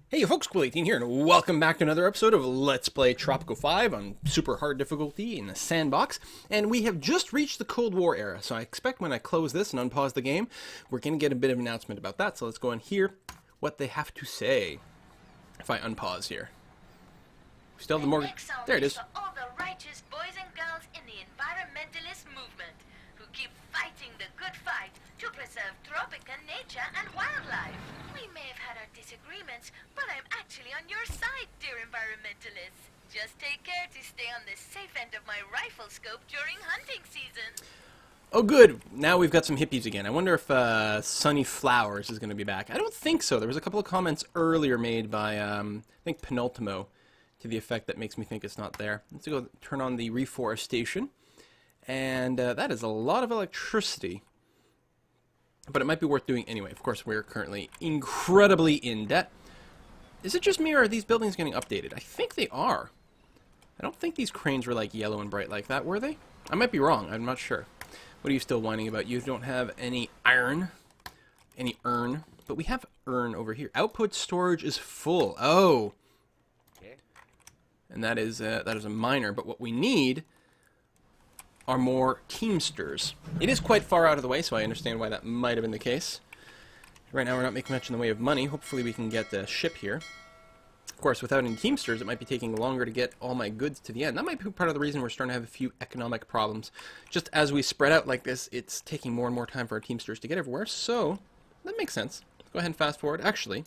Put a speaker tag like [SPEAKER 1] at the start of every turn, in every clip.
[SPEAKER 1] Hey folks, Cool18 here, and welcome back to another episode of Let's Play Tropico 5 on super hard difficulty in the Sandbox. And we have just reached the Cold War era, so I expect when I close this and unpause the game, we're going to get a bit of an announcement about that. So let's go and hear what they have to say. If I unpause here. We still have the mortgage. There it is.
[SPEAKER 2] For all the righteous boys and girls in the environmentalist movement who keep fighting the good fight to preserve Tropico nature and wildlife. We may have had our disagreements, but I'm actually on your side, dear environmentalists. Just take care to stay on the safe end of my rifle scope during hunting season.
[SPEAKER 1] Oh good, now we've got some hippies again. I wonder if Sunny Flowers is going to be back. I don't think so. There was a couple of comments earlier made by, I think, Penultimo, to the effect that makes me think it's not there. Let's go turn on the reforestation. And that is a lot of electricity. But it might be worth doing anyway. Of course, we're currently incredibly in debt. Is it just me, or are these buildings getting updated? I think they are. I don't think these cranes were like yellow and bright like that, were they? I might be wrong. I'm not sure. What are you still whining about? You don't have any iron, any urn, but we have urn over here. Output storage is full. Oh, and that is a miner. But what we need are more teamsters. It is quite far out of the way, so I understand why that might have been the case. Right now we're not making much in the way of money. Hopefully we can get the ship here. Of course, without any teamsters, it might be taking longer to get all my goods to the end. That might be part of the reason we're starting to have a few economic problems. Just as we spread out like this, it's taking more and more time for our teamsters to get everywhere, so that makes sense. Let's go ahead and fast forward. Actually,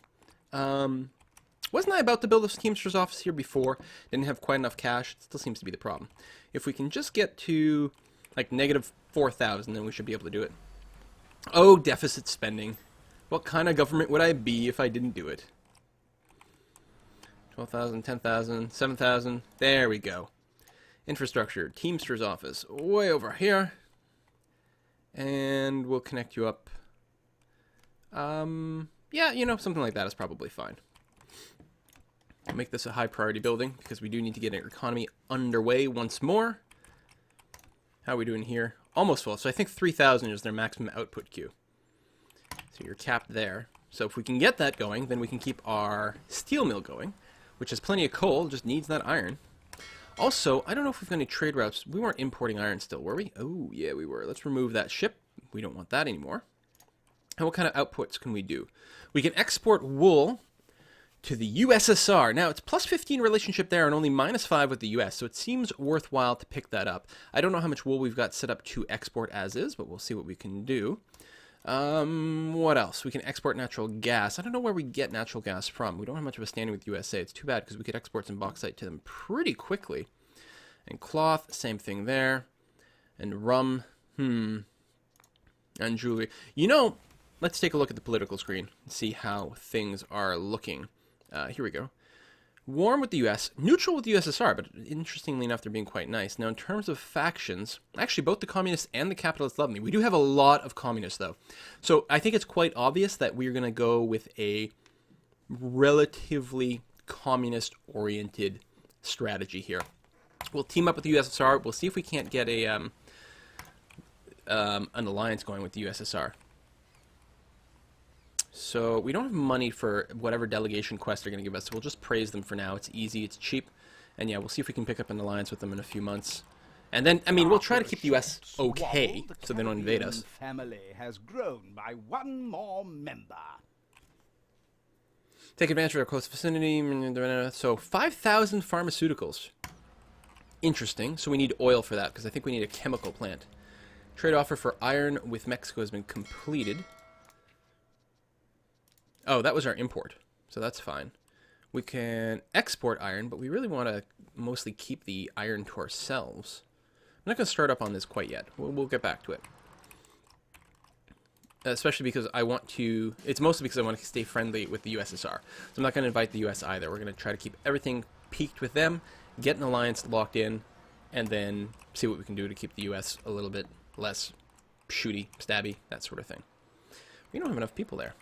[SPEAKER 1] wasn't I about to build a teamster's office here before? Didn't have quite enough cash. It still seems to be the problem. If we can just get to, like, negative 4,000, then we should be able to do it. Oh, deficit spending. What kind of government would I be if I didn't do it? 12,000, 10,000, 7,000. There we go. Infrastructure, Teamster's office, way over here. And we'll connect you up. Yeah, you know, something like that is probably fine. I'll make this a high priority building because we do need to get our economy underway once more. How are we doing here? Almost full. So I think 3,000 is their maximum output queue. So you're capped there. So if we can get that going, then we can keep our steel mill going, which has plenty of coal, just needs that iron. Also, I don't know if we've got any trade routes. We weren't importing iron still, were we? Oh, yeah, we were. Let's remove that ship. We don't want that anymore. And what kind of outputs can we do? We can export wool to the USSR. Now, it's plus 15 relationship there and only minus 5 with the US, so it seems worthwhile to pick that up. I don't know how much wool we've got set up to export as is, but we'll see what we can do. What else? We can export natural gas. I don't know where we get natural gas from. We don't have much of a standing with USA. It's too bad because we could export some bauxite to them pretty quickly. And cloth, same thing there. And rum, and jewelry. You know, let's take a look at the political screen and see how things are looking. Here we go. Warm with the US, neutral with the USSR, but interestingly enough, they're being quite nice. Now, in terms of factions, actually, both the communists and the capitalists love me. We do have a lot of communists, though. So I think it's quite obvious that we're going to go with a relatively communist-oriented strategy here. We'll team up with the USSR. We'll see if we can't get a an alliance going with the USSR. So we don't have money for whatever delegation quest they're going to give us, so we'll just praise them for now. It's easy, it's cheap, and yeah, we'll see if we can pick up an alliance with them in a few months. And then, I mean, we'll try to keep the US okay, so they don't invade us.
[SPEAKER 3] Family has grown by one more member.
[SPEAKER 1] Take advantage of our close vicinity. So 5,000 pharmaceuticals. Interesting. So we need oil for that, because I think we need a chemical plant. Trade offer for iron with Mexico has been completed. Oh, that was our import, so that's fine. We can export iron, but we really want to mostly keep the iron to ourselves. I'm not going to start up on this quite yet. We'll get back to it. Especially because I want to... It's mostly because I want to stay friendly with the USSR. So I'm not going to invite the US either. We're going to try to keep everything peaked with them, get an alliance locked in, and then see what we can do to keep the US a little bit less shooty, stabby, that sort of thing. We don't have enough people there.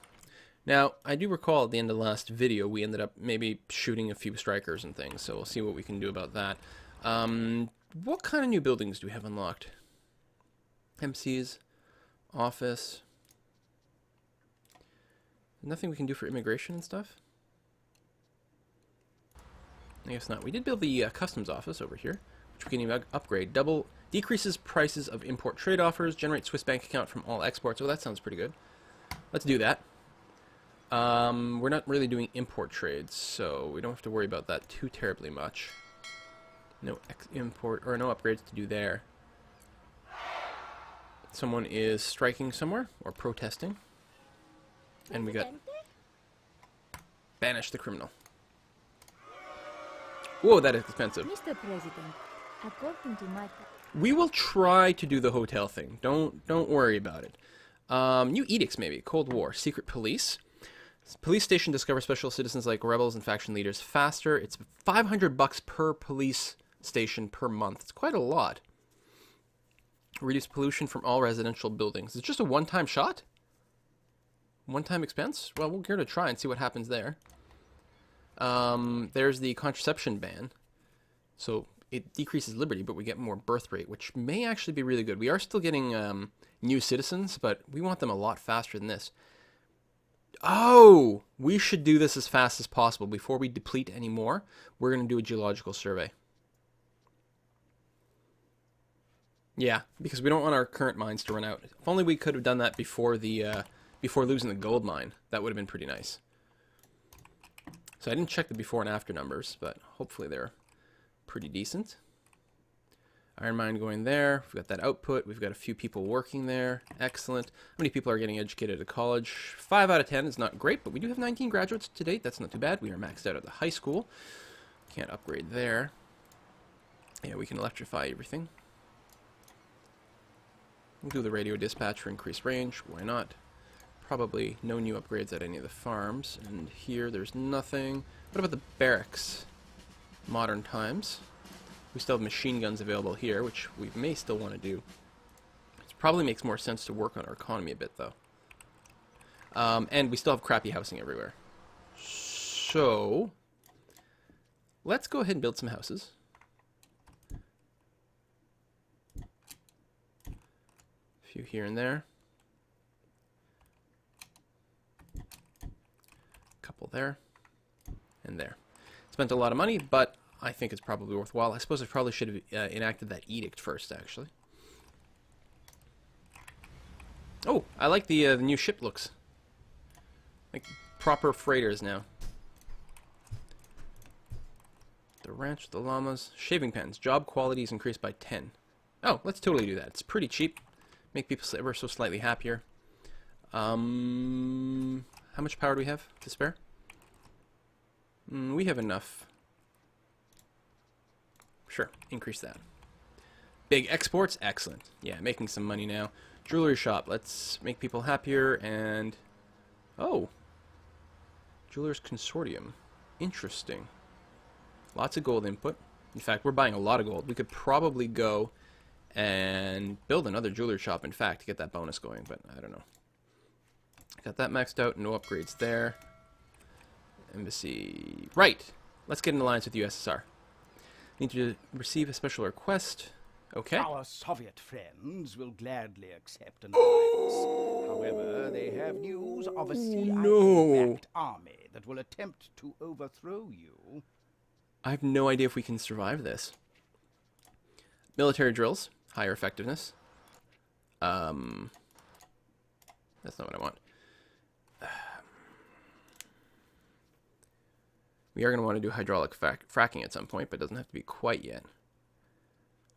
[SPEAKER 1] Now, I do recall at the end of the last video, we ended up maybe shooting a few strikers and things, so we'll see what we can do about that. What kind of new buildings do we have unlocked? MC's, office. Nothing we can do for immigration and stuff? I guess not. We did build the customs office over here, which we can even upgrade. Decreases prices of import trade offers. Generate Swiss bank account from all exports. Oh, that sounds pretty good. Let's do that. We're not really doing import trades, so we don't have to worry about that too terribly much. No import or no upgrades to do there. Someone is striking somewhere or protesting, and we got banish the criminal. Whoa, that is expensive.
[SPEAKER 4] Mr. President, according to my...
[SPEAKER 1] We will try to do the hotel thing. Don't worry about it. New edicts, maybe. Cold War. Secret police. Police station discovers special citizens like rebels and faction leaders faster. It's $500 per police station per month. It's quite a lot. Reduce pollution from all residential buildings. It's just a one-time shot? One-time expense? Well, we'll give it a try and see what happens there. There's the contraception ban. So it decreases liberty, but we get more birth rate, which may actually be really good. We are still getting new citizens, but we want them a lot faster than this. Oh! We should do this as fast as possible. Before we deplete any more, we're going to do a geological survey. Yeah, because we don't want our current mines to run out. If only we could have done that before the before losing the gold mine. That would have been pretty nice. So I didn't check the before and after numbers, but hopefully they're pretty decent. Iron mine going there. We've got that output. We've got a few people working there. Excellent. How many people are getting educated at college? 5 out of 10 is not great, but we do have 19 graduates to date. That's not too bad. We are maxed out at the high school. Can't upgrade there. Yeah, we can electrify everything. We'll do the radio dispatch for increased range. Why not? Probably no new upgrades at any of the farms. And here, there's nothing. What about the barracks? Modern times. We still have machine guns available here, which we may still want to do. It probably makes more sense to work on our economy a bit, though. And we still have crappy housing everywhere. So, let's go ahead and build some houses. A few here and there. A couple there. And there. Spent a lot of money, but I think it's probably worthwhile. I suppose I probably should have enacted that edict first, actually. Oh, I like the new ship looks. Like proper freighters now. The ranch, the llamas, shaving pens. Job quality is increased by 10. Oh, let's totally do that. It's pretty cheap. Make people ever so slightly happier. How much power do we have to spare? We have enough. Sure, increase that. Big exports, excellent. Yeah, making some money now. Jewelry shop, let's make people happier and... Oh! Jewelers Consortium. Interesting. Lots of gold input. In fact, we're buying a lot of gold. We could probably go and build another jewelry shop, in fact, to get that bonus going, but I don't know. Got that maxed out, no upgrades there. Embassy... Right! Let's get an alliance with the USSR. Need to receive a special request. Okay.
[SPEAKER 3] Our Soviet friends will gladly accept an alliance. However, they have news of a CIA-backed army that will attempt to overthrow you.
[SPEAKER 1] I have no idea if we can survive this. Military drills. Higher effectiveness. That's not what I want. We are going to want to do hydraulic fracking at some point, but it doesn't have to be quite yet.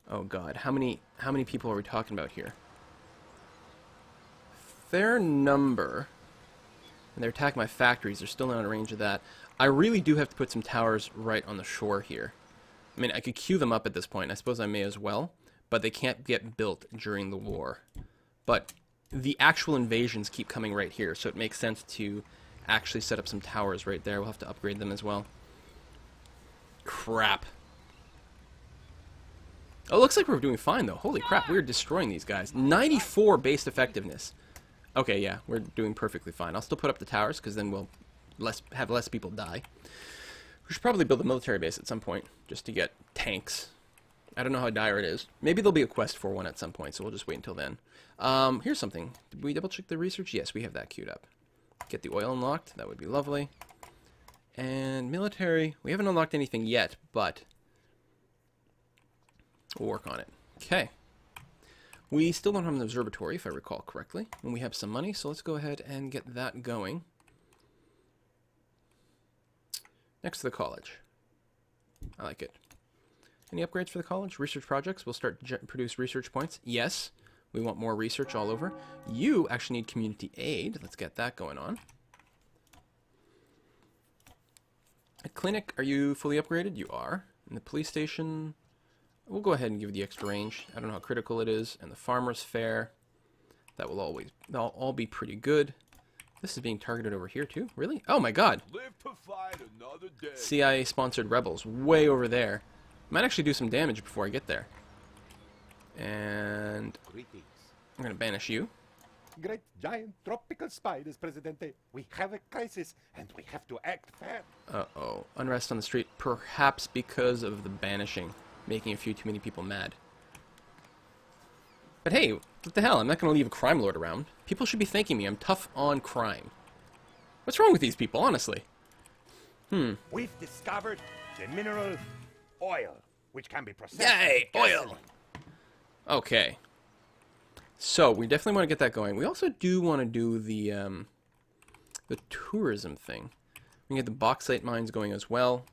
[SPEAKER 1] Oh god, how many people are we talking about here? Fair number. And they're attacking my factories. They're still not in range of that. I really do have to put some towers right on the shore here. I mean, I could queue them up at this point. I suppose I may as well. But they can't get built during the war. But the actual invasions keep coming right here, so it makes sense to actually set up some towers right there. We'll have to upgrade them as well. Crap. Oh, it looks like we're doing fine, though. Holy crap, we're destroying these guys. 94 base effectiveness. Okay, yeah, we're doing perfectly fine. I'll still put up the towers, because then we'll have less people die. We should probably build a military base at some point, just to get tanks. I don't know how dire it is. Maybe there'll be a quest for one at some point, so we'll just wait until then. Here's something. Did we double check the research? Yes, we have that queued up. Get the oil unlocked. That would be lovely. And military, we haven't unlocked anything yet, but we'll work on it. Okay. We still don't have an observatory, if I recall correctly, and we have some money, so let's go ahead and get that going. Next to the college. I like it. Any upgrades for the college? Research projects? We'll start to produce research points. Yes, we want more research all over. You actually need community aid. Let's get that going on. A clinic, are you fully upgraded? You are. And the police station, we'll go ahead and give you the extra range. I don't know how critical it is. And the farmer's fair, that'll all be pretty good. This is being targeted over here too? Really? Oh my god!
[SPEAKER 5] Live to fight another day.
[SPEAKER 1] CIA-sponsored rebels, way over there. Might actually do some damage before I get there. And
[SPEAKER 6] Greetings.
[SPEAKER 1] I'm going to banish you.
[SPEAKER 6] Great giant tropical spiders, Presidente. We have a crisis, and we have to act fast.
[SPEAKER 1] Uh-oh. Unrest on the street, perhaps because of the banishing, making a few too many people mad. But hey, what the hell? I'm not going to leave a crime lord around. People should be thanking me. I'm tough on crime. What's wrong with these people, honestly?
[SPEAKER 6] We've discovered the mineral oil, which can be processed.
[SPEAKER 1] Yay!
[SPEAKER 6] as gasoline.
[SPEAKER 1] Oil! Okay. So, we definitely want to get that going. We also do want to do the tourism thing. We can get the bauxite mines going as well.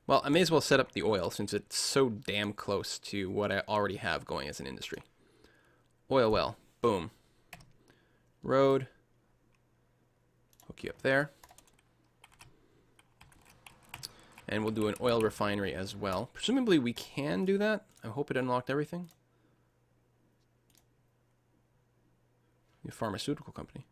[SPEAKER 1] Well, I may as well set up the oil since it's so damn close to what I already have going as an industry. Oil well. Boom. Road. Hook you up there. And we'll do an oil refinery as well. Presumably we can do that. I hope it unlocked everything. A pharmaceutical company.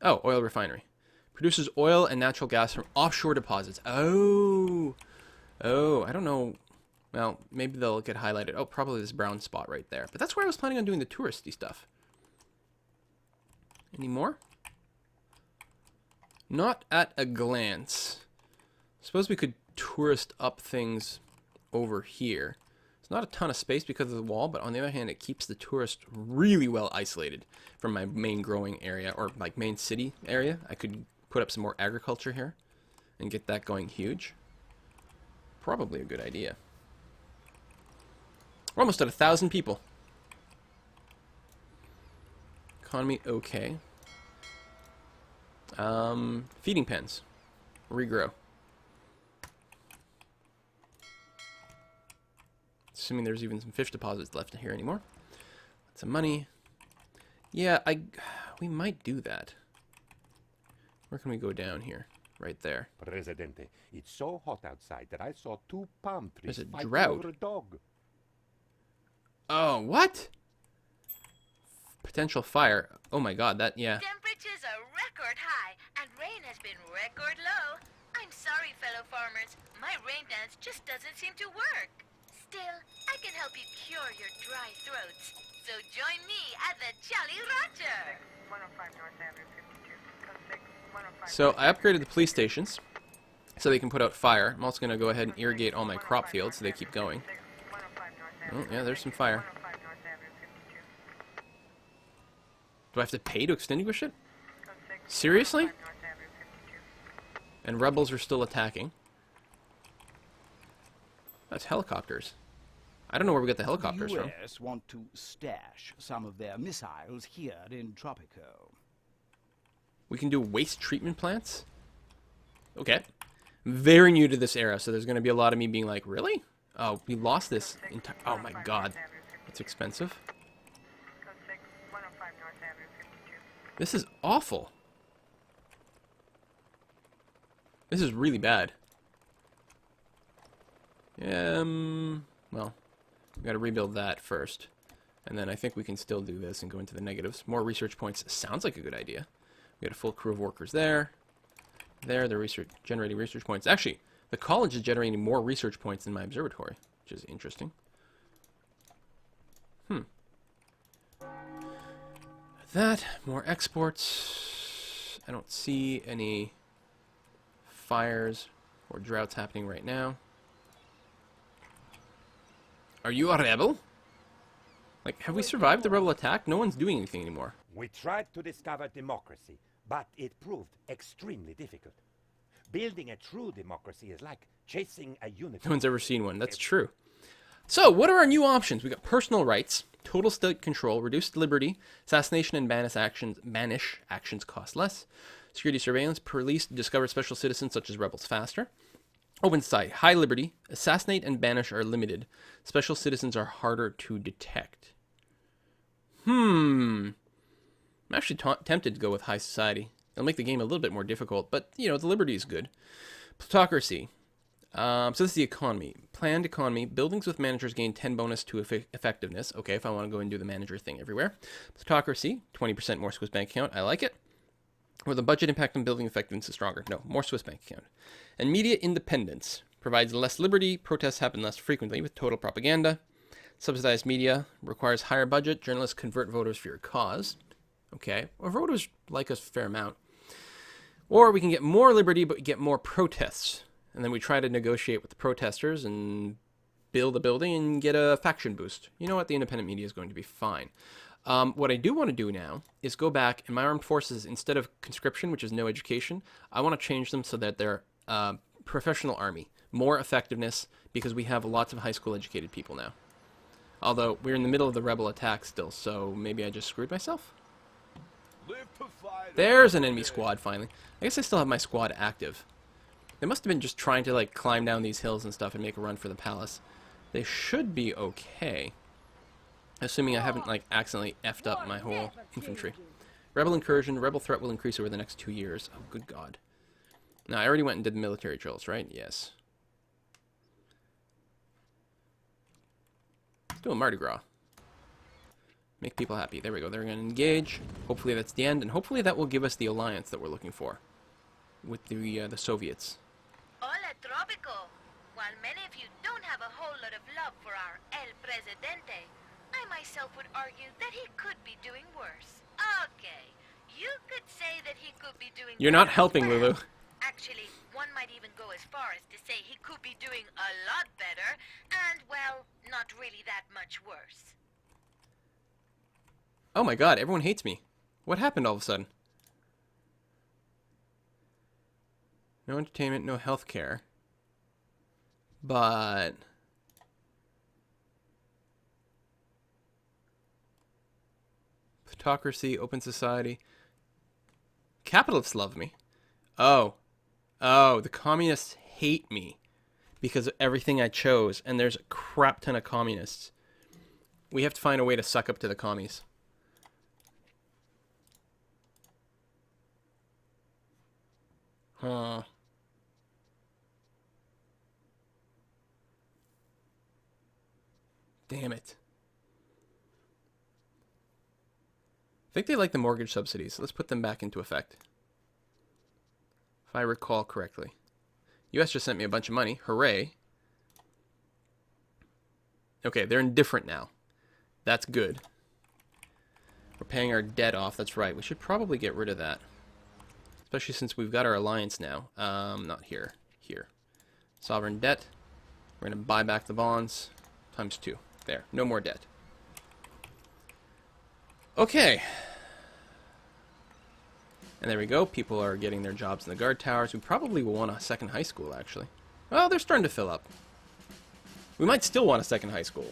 [SPEAKER 1] Oh, oil refinery. Produces oil and natural gas from offshore deposits. Oh. Oh, I don't know. Well, maybe they'll get highlighted. Oh, probably this brown spot right there. But that's where I was planning on doing the touristy stuff. Any more? Not at a glance. Suppose we could tourist up things over here. It's not a ton of space because of the wall, but on the other hand, it keeps the tourist really well isolated from my main growing area, or like main city area. I could put up some more agriculture here and get that going huge. Probably a good idea. We're almost at 1,000 people. Economy okay. Feeding pens. Regrow. Assuming there's even some fish deposits left here anymore. Some money. Yeah, we might do that. Where can we go down here? Right there.
[SPEAKER 6] Presidente, it's so hot outside that I saw 2 palm trees
[SPEAKER 1] There's a
[SPEAKER 6] fighting
[SPEAKER 1] drought.
[SPEAKER 6] over a dog.
[SPEAKER 1] Oh, what? Potential fire. Oh my god, that, yeah.
[SPEAKER 2] Temperatures are record high, and rain has been record low. I'm sorry, fellow farmers. My rain dance just doesn't seem to work. Still, I can help you cure your dry throats. So join me at the Jolly Roger.
[SPEAKER 1] So I upgraded the police stations so they can put out fire. I'm also going to go ahead and irrigate all my crop fields so they keep going. Oh, yeah, there's some fire. Do I have to pay to extinguish it? Seriously? And rebels are still attacking. That's helicopters. I don't know where we got the helicopters
[SPEAKER 3] the
[SPEAKER 1] from.
[SPEAKER 3] US want to stash some of their missiles here in Tropico.
[SPEAKER 1] We can do waste treatment plants? Okay. Very new to this era, so there's going to be a lot of me being like, really? Oh, we lost this entire... Oh my god. It's expensive. This is awful. This is really bad. Well, we gotta rebuild that first. And then I think we can still do this and go into the negatives. More research points sounds like a good idea. We got a full crew of workers there. There, they're generating research points. Actually, the college is generating more research points than my observatory, which is interesting. That, more exports. I don't see any fires or droughts happening right now. Are you a rebel? Like, have we survived the rebel attack? No one's doing anything anymore.
[SPEAKER 6] We tried to discover democracy, but it proved extremely difficult. Building a true democracy is like chasing a unicorn.
[SPEAKER 1] No one's ever seen one. That's true. So, what are our new options? We got personal rights, total state control, reduced liberty, assassination and banish actions cost less, security surveillance, police discover special citizens such as rebels faster, open society, high liberty, assassinate and banish are limited, special citizens are harder to detect. I'm actually tempted to go with high society. It'll make the game a little bit more difficult, but, you know, the liberty is good. Plutocracy. So this is the economy. Planned economy. Buildings with managers gain 10 bonus to effectiveness. Okay, if I want to go and do the manager thing everywhere. Plutocracy. 20% more Swiss bank account. I like it. Or the budget impact on building effectiveness is stronger. No, more Swiss bank account. And media independence. Provides less liberty. Protests happen less frequently with total propaganda. Subsidized media. Requires higher budget. Journalists convert voters for your cause. Okay. Well, voters like us a fair amount. Or we can get more liberty, but get more protests. And then we try to negotiate with the protesters and build a building and get a faction boost. You know what? The independent media is going to be fine. What I do want to do now is go back, and my armed forces, instead of conscription, which is no education, I want to change them so that they're professional army. More effectiveness, because we have lots of high school educated people now. Although, we're in the middle of the rebel attack still, so maybe I just screwed myself?
[SPEAKER 5] Live to fight
[SPEAKER 1] There's an enemy squad, finally. I guess I still have my squad active. They must have been just trying to, like, climb down these hills and stuff and make a run for the palace. They should be okay. Assuming I haven't, like, accidentally effed up my whole infantry. Rebel incursion. Rebel threat will increase over the next 2 years. Oh, good God. Now, I already went and did the military drills, right? Yes. Let's do a Mardi Gras. Make people happy. There we go. They're going to engage. Hopefully that's the end. And hopefully that will give us the alliance that we're looking for. With the Soviets.
[SPEAKER 2] Hola, Tropico. While many of you don't have a whole lot of love for our El Presidente, I myself would argue that he could be doing worse. Okay, you could say that he could be doing
[SPEAKER 1] You're not
[SPEAKER 2] worse.
[SPEAKER 1] helping,
[SPEAKER 2] Well,
[SPEAKER 1] Lulu.
[SPEAKER 2] actually, one might even go as far as to say he could be doing a lot better, and, well, not really that much worse.
[SPEAKER 1] Oh my God, everyone hates me. What happened all of a sudden? No entertainment, no healthcare. But plutocracy, open society. Capitalists love me. Oh. Oh, the communists hate me because of everything I chose, and there's a crap ton of communists. We have to find a way to suck up to the commies. Huh. Damn it. I think they like the mortgage subsidies. Let's put them back into effect. If I recall correctly. US just sent me a bunch of money. Hooray. Okay, they're indifferent now. That's good. We're paying our debt off. That's right. We should probably get rid of that. Especially since we've got our alliance now. Not here. Here. Sovereign debt. We're going to buy back the bonds. Times 2. There. No more debt. Okay. And there we go. People are getting their jobs in the guard towers. We probably will want a second high school, actually. Well, they're starting to fill up. We might still want a second high school.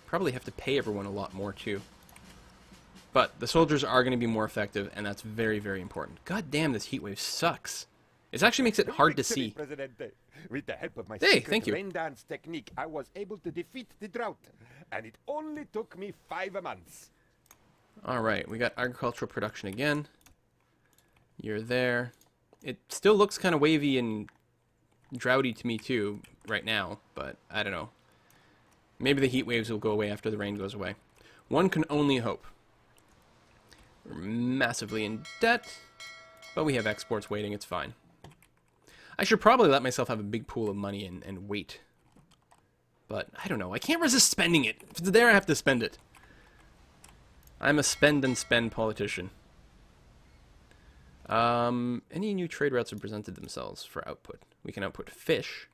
[SPEAKER 1] Probably have to pay everyone a lot more, too. But the soldiers are going to be more effective, and that's very, very important. God damn, this heat wave sucks. It actually makes it hard to see.
[SPEAKER 6] Presidente. With the help of my
[SPEAKER 1] Hey,
[SPEAKER 6] secret
[SPEAKER 1] thank you.
[SPEAKER 6] rain dance technique, I was able to defeat the drought. And it only took me 5 months.
[SPEAKER 1] Alright, we got agricultural production again. You're there. It still looks kind of wavy and droughty to me, too, right now. But, I don't know. Maybe the heat waves will go away after the rain goes away. One can only hope. We're massively in debt, but we have exports waiting. It's fine. I should probably let myself have a big pool of money and wait. But, I don't know. I can't resist spending it. If it's there, I have to spend it. I'm a spend and spend politician. Any new trade routes have presented themselves for output. We can output fish.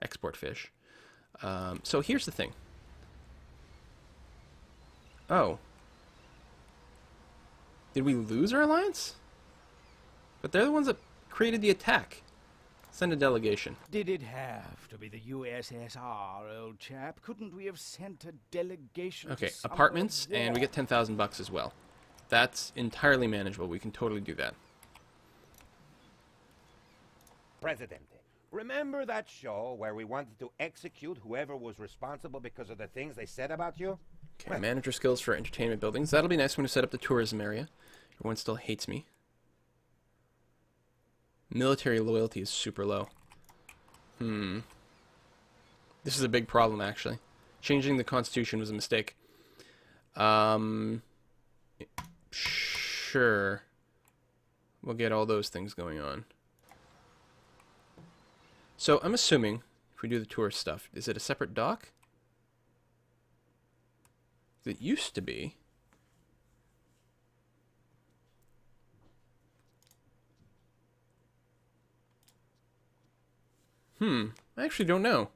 [SPEAKER 1] Export fish. So here's the thing. Oh. Did we lose our alliance? But they're the ones that created the attack. Send a delegation.
[SPEAKER 3] Did it have to be the USSR, old chap? Couldn't we have sent a delegation?
[SPEAKER 1] Okay,
[SPEAKER 3] to somewhere
[SPEAKER 1] apartments, and we
[SPEAKER 3] warm?
[SPEAKER 1] get 10,000 bucks as well. That's entirely manageable. We can totally do that.
[SPEAKER 7] Presidente, remember that show where we wanted to execute whoever was responsible because of the things they said about you?
[SPEAKER 1] Okay, manager skills for entertainment buildings. That'll be nice when we set up the tourism area. Everyone still hates me. Military loyalty is super low. This is a big problem, actually. Changing the constitution was a mistake. Sure. We'll get all those things going on. So, I'm assuming, if we do the tourist stuff, is it a separate dock? It used to be. I actually don't know.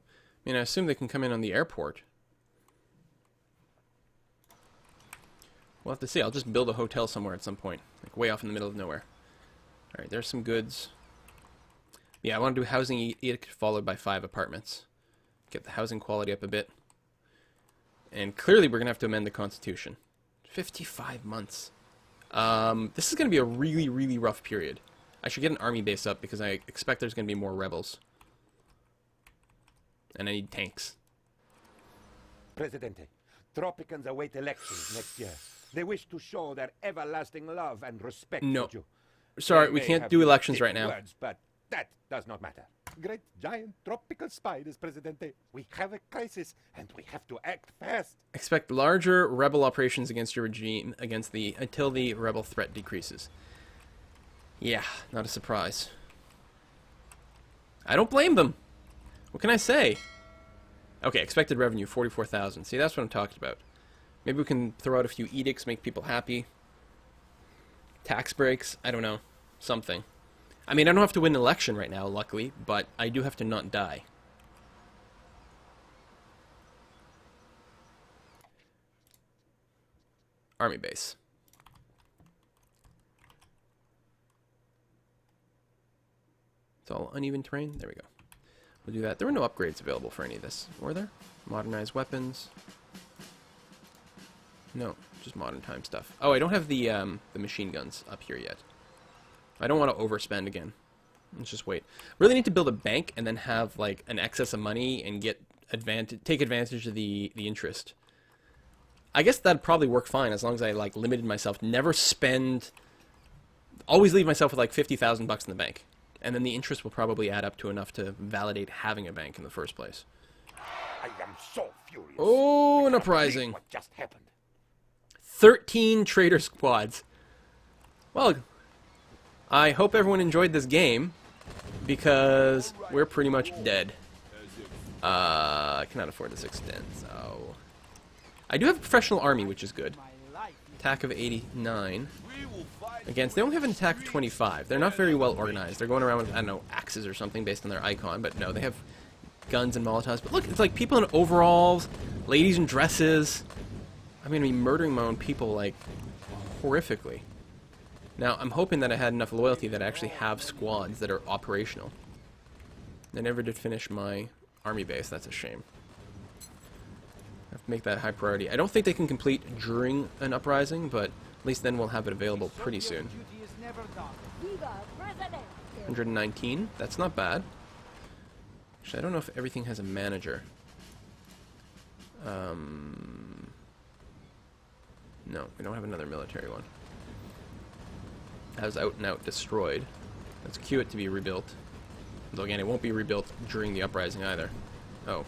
[SPEAKER 1] I mean, I assume they can come in on the airport. We'll have to see. I'll just build a hotel somewhere at some point. Like, way off in the middle of nowhere. Alright, there's some goods. Yeah, I want to do housing edict followed by 5 apartments. Get the housing quality up a bit. And clearly we're going to have to amend the Constitution. 55 months. This is going to be a really, really rough period. I should get an army base up because I expect there's going to be more rebels. And I need tanks.
[SPEAKER 7] Presidente, Tropicans await elections next year. They wish to show their everlasting love and respect
[SPEAKER 1] No.
[SPEAKER 7] for you.
[SPEAKER 1] Sorry,
[SPEAKER 7] They
[SPEAKER 1] we
[SPEAKER 7] may
[SPEAKER 1] can't
[SPEAKER 7] have
[SPEAKER 1] do
[SPEAKER 7] used
[SPEAKER 1] elections
[SPEAKER 7] big
[SPEAKER 1] right now.
[SPEAKER 7] Words, but that does not matter.
[SPEAKER 6] Great giant tropical spiders, Presidente. We have a crisis, and we have to act fast.
[SPEAKER 1] Expect larger rebel operations against your regime until the rebel threat decreases. Yeah, not a surprise. I don't blame them. What can I say? Okay, expected revenue 44,000. See, that's what I'm talking about. Maybe we can throw out a few edicts, make people happy. Tax breaks, I don't know. Something. I mean, I don't have to win an election right now, luckily, but I do have to not die. Army base. It's all uneven terrain. There we go. We'll do that. There were no upgrades available for any of this, were there? Modernized weapons. No, just modern time stuff. Oh, I don't have the machine guns up here yet. I don't want to overspend again. Let's just wait. Really need to build a bank and then have like an excess of money and take advantage of the interest. I guess that'd probably work fine as long as I like limited myself. Never spend. Always leave myself with like 50,000 bucks in the bank, and then the interest will probably add up to enough to validate having a bank in the first place.
[SPEAKER 7] I am so furious.
[SPEAKER 1] Oh,
[SPEAKER 7] I
[SPEAKER 1] an
[SPEAKER 7] cannot believe
[SPEAKER 1] uprising!
[SPEAKER 7] What just happened?
[SPEAKER 1] 13 trader squads. Well, I hope everyone enjoyed this game, because we're pretty much dead. I cannot afford this extend, so... I do have a professional army, which is good. Attack of 89. Against, they only have an attack of 25. They're not very well organized. They're going around with, I don't know, axes or something based on their icon, but no, they have guns and molotovs. But look, it's like people in overalls, ladies in dresses. I'm going to be murdering my own people, like, horrifically. Now, I'm hoping that I had enough loyalty that I actually have squads that are operational. I never did finish my army base. That's a shame. I have to make that high priority. I don't think they can complete during an uprising, but at least then we'll have it available pretty soon. 119. That's not bad. Actually, I don't know if everything has a manager. No, we don't have another military one. That was out and out destroyed. Let's queue it to be rebuilt. Though again, it won't be rebuilt during the uprising either. Oh,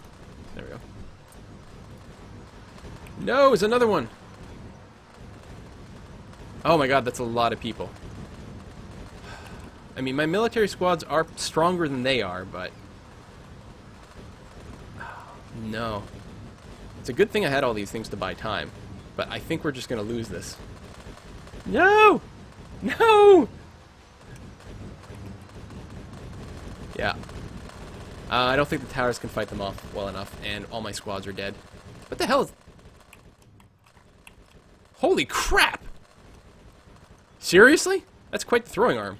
[SPEAKER 1] there we go. No, it's another one! Oh my god, that's a lot of people. I mean, my military squads are stronger than they are, but... No. It's a good thing I had all these things to buy time. But I think we're just going to lose this. No! No! Yeah. I don't think the towers can fight them off well enough, and all my squads are dead. What the hell is... Holy crap! Seriously? That's quite the throwing arm.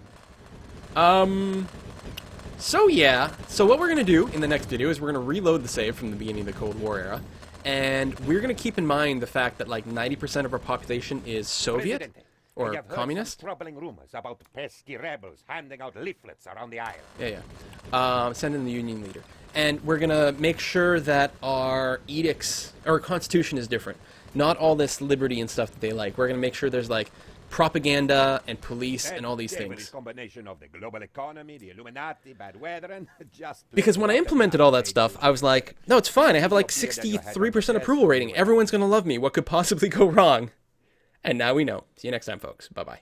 [SPEAKER 1] So yeah. So what we're going to do in the next video is we're going to reload the save from the beginning of the Cold War era. And we're going to keep in mind the fact that like 90% of our population is Soviet
[SPEAKER 7] Presidente,
[SPEAKER 1] or
[SPEAKER 7] I have heard
[SPEAKER 1] communist.
[SPEAKER 7] some troubling rumors about pesky rebels handing out leaflets around the island.
[SPEAKER 1] Yeah. Send in the Union leader. And we're going to make sure that our edicts, our constitution is different. Not all this liberty and stuff that they like. We're going to make sure there's like propaganda and police and all these
[SPEAKER 7] Devilish
[SPEAKER 1] things.
[SPEAKER 7] combination of the global economy, the Illuminati, bad weather, and just...
[SPEAKER 1] Because when I implemented all that stuff, I was like, no, it's fine. I have like 63% approval rating. Everyone's going to love me. What could possibly go wrong? And now we know. See you next time, folks. Bye-bye.